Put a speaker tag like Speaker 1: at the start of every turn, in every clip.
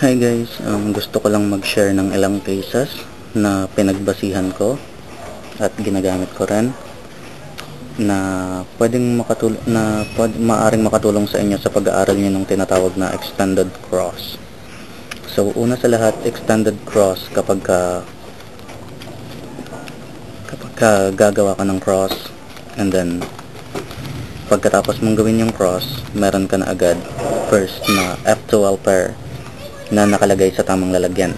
Speaker 1: Hi guys, gusto ko lang mag-share ng ilang cases na pinagbasihan ko at ginagamit ko rin na maaring makatulong sa inyo sa pag-aaral niyo ng tinatawag na extended cross. So una sa lahat, extended cross kapag gagawa ka ng cross, and then pagkatapos mong gawin yung cross, meron ka na agad first na F12 pair na nakalagay sa tamang lalagyan.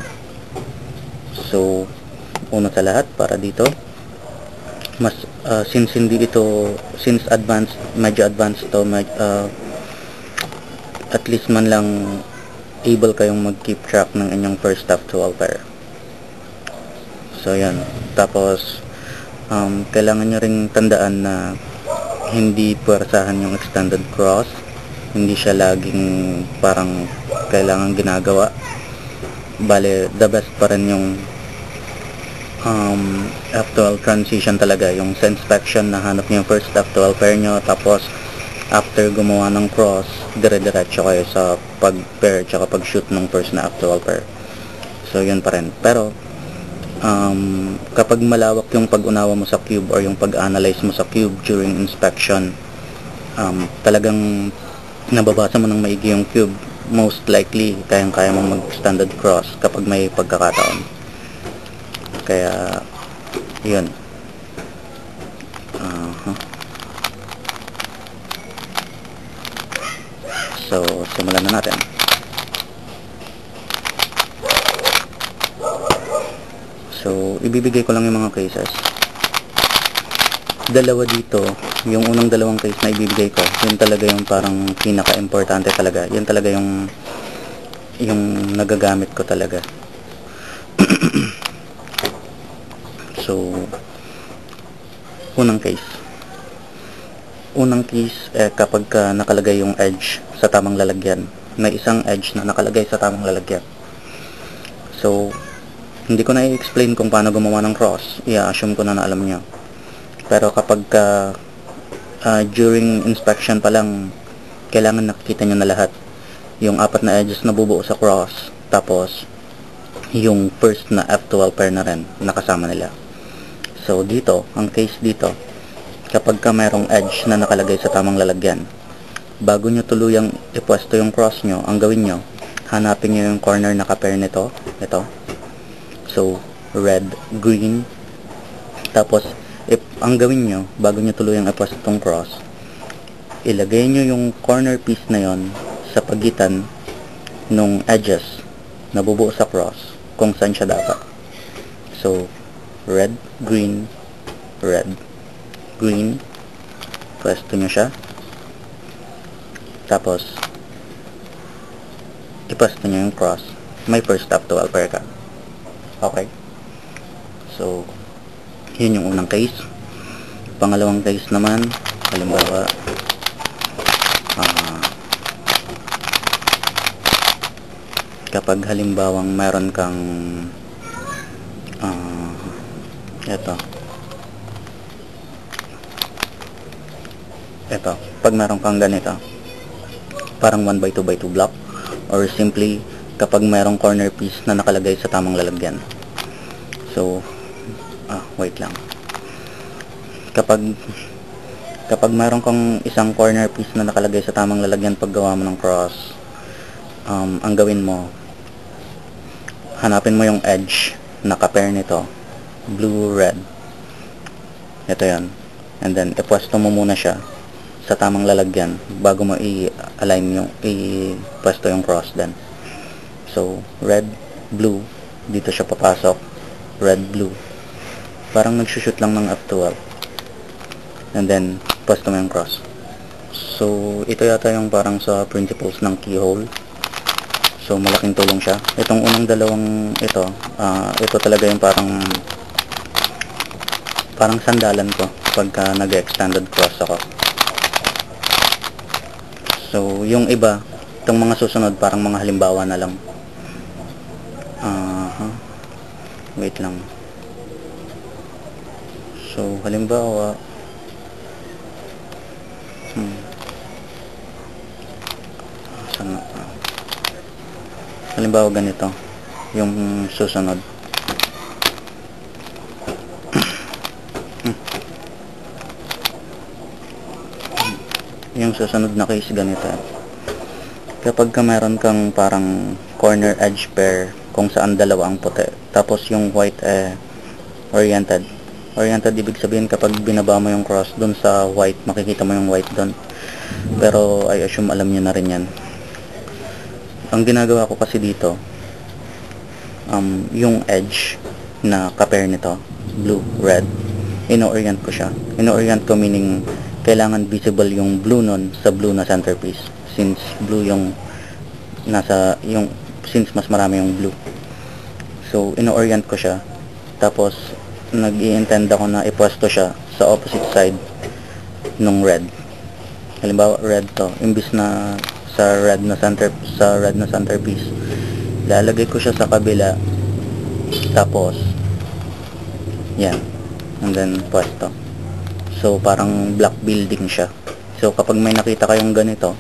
Speaker 1: So una sa lahat, para dito since medyo advanced to, at least man lang able kayong mag-keep track ng inyong first F12 pair. So yan, tapos kailangan nyo ring tandaan na hindi puwersahan yung extended cross, hindi siya laging parang kailangan ginagawa. Bale, the best pa rin yung F12 transition talaga, yung sa inspection na hanap nyo yung first F12 pair nyo, tapos after gumawa ng cross, dire-diretso kayo sa pag-pair tsaka pag-shoot ng first na F12 pair. So yun pa rin. Pero kapag malawak yung pag-unawa mo sa cube or yung pag-analyze mo sa cube during inspection, talagang nababasa mo ng maigi yung cube, most likely kayang-kaya mong mag-standard cross kapag may pagkakataon. Kaya yun. So simulan na natin. So ibibigay ko lang yung mga cases. Dalawa dito, yung unang dalawang case na ibibigay ko, yun talaga yung parang pinaka-importante talaga. Yun talaga yung nagagamit ko talaga. So unang case, kapag nakalagay yung edge sa tamang lalagyan, may isang edge na nakalagay sa tamang lalagyan. So hindi ko na i-explain kung paano gumawa ng cross, i-assume ko na alam nyo. Pero kapag during inspection pa lang, kailangan nakikita nyo na lahat yung apat na edges na bubuo sa cross, tapos yung first na F12 pair na rin nakasama nila. So dito, ang case dito, kapag mayroong edge na nakalagay sa tamang lalagyan, bago nyo tuluyang ipwesto yung cross nyo, ang gawin nyo, hanapin nyo yung corner na ka-pair nito, ito. So red, green, tapos ang gawin nyo, bago nyo tuluyang ipwesto itong cross, ilagay nyo yung corner piece na yon sa pagitan ng edges na bubuo sa cross kung saan siya dapat. So red, green, pwesto nyo siya, tapos ipwesto nyo yung cross, may first F12 pair ka. Okay, so yun yung unang case. Pangalawang case naman, halimbawa kapag halimbawang meron kang ito, pag meron kang ganito, parang 1x2x2 block, or simply kapag merong corner piece na nakalagay sa tamang lalagyan. So wait lang, kapag meron kang isang corner piece na nakalagay sa tamang lalagyan paggawa mo ng cross, ang gawin mo, hanapin mo yung edge na ka-pair nito, blue, red, ito yan, and then ipwesto mo muna siya sa tamang lalagyan bago mo i-align yung i-pwesto yung cross din. So red, blue, dito siya papasok, red, blue, parang nagsushoot lang ng F12, and then pwesto mo yung cross. So ito yata yung parang sa principles ng keyhole. So malaking tulong siya. Itong unang dalawang ito talaga yung parang sandalan ko pagka nag-extended cross ako. So yung iba, itong mga susunod parang mga halimbawa na lang. Wait lang. So halimbawa, Halimbawa ganito yung susunod. Yung susunod na case ganito. Kapag ka meron kang parang corner edge pair kung saan dalawa ang puti, tapos yung white oriented. Oriented ibig sabihin kapag binaba mo yung cross dun sa white, makikita mo yung white dun. Pero I assume alam niyo na rin yan. Ang ginagawa ko kasi dito, yung edge na ka-pair nito, blue, red, ino-orient ko siya. Ino-orient ko meaning kailangan visible yung blue nun sa blue na centerpiece, since blue yung since mas marami yung blue. So ino-orient ko siya, tapos nag-i-intend ako na ipwesto siya sa opposite side nung red. Halimbawa red to, imbis na sa red na centerpiece, lalagay ko siya sa kabila, tapos yan, and then pwesto. So parang block building siya. So kapag may nakita kayong ganito,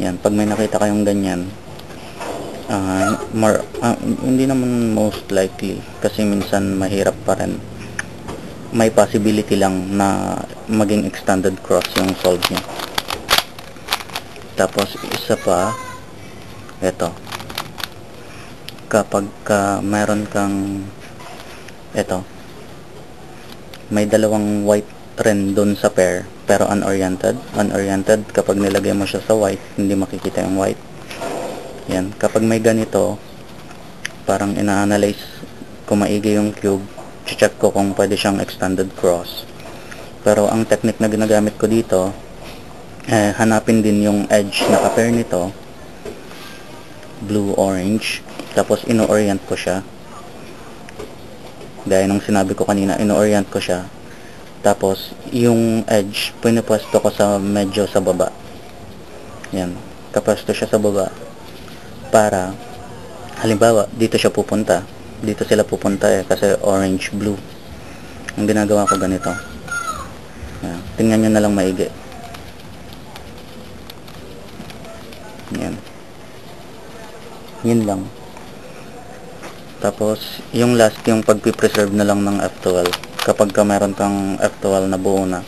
Speaker 1: yan, pag may nakita kayong ganyan, hindi naman most likely, kasi minsan mahirap pa rin, may possibility lang na maging extended cross yung solve niya. Tapos isa pa, ito, kapag meron kang may dalawang white rin dun sa pair pero unoriented, kapag nilagay mo siya sa white, hindi makikita yung white. Yan, kapag may ganito, parang ina-analyze ko maigi yung cube, check ko kung pwede siyang extended cross. Pero ang technique na ginagamit ko dito, hanapin din yung edge na ka-pair nito, blue orange, tapos ino-orient ko siya gaya ng sinabi ko kanina. Ino-orient ko siya, tapos yung edge pinipwesto ko sa medyo sa baba. Yan, kapwesto siya sa baba para halimbawa dito siya pupunta, dito sila pupunta kasi orange blue. Ang ginagawa ko ganito. Yan, tingnan nyo na lang maigi. Yan, yun lang. Tapos yung last, yung pagpipreserve na lang ng F12. Kapag ka meron kang F12 na buo na,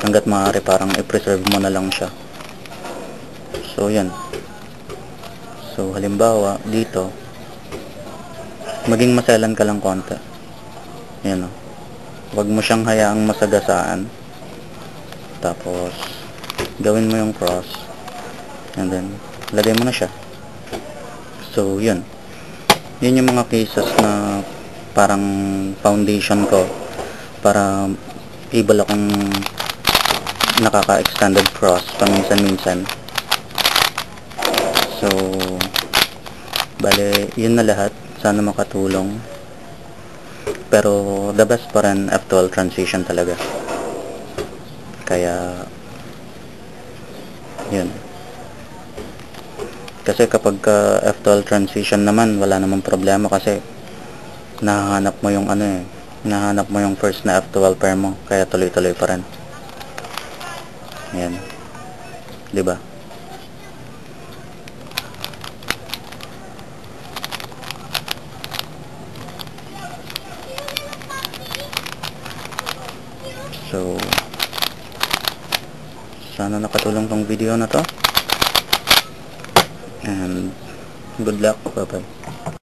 Speaker 1: hanggat maaari parang i-preserve mo na lang siya. So yan. So halimbawa dito, maging maselan ka lang konti. Yan o. Huwag mo siyang hayaang masagasaan. Tapos gawin mo yung cross, and then lagay mo na siya. So yun. Yun yung mga cases na parang foundation ko para able akong nakaka-extended cross paminsan-minsan. So bale, yun na lahat. Sana makatulong. Pero the best pa rin F12 transition talaga. Kaya yun. Kasi kapag F12 transition naman, wala namang problema kasi nahanap mo yung nahanap mo yung first na F12 pair mo, kaya tuloy-tuloy pa rin. Yan. 'Di ba? So sana nakatulong tong video na to. And good luck. Bye-bye.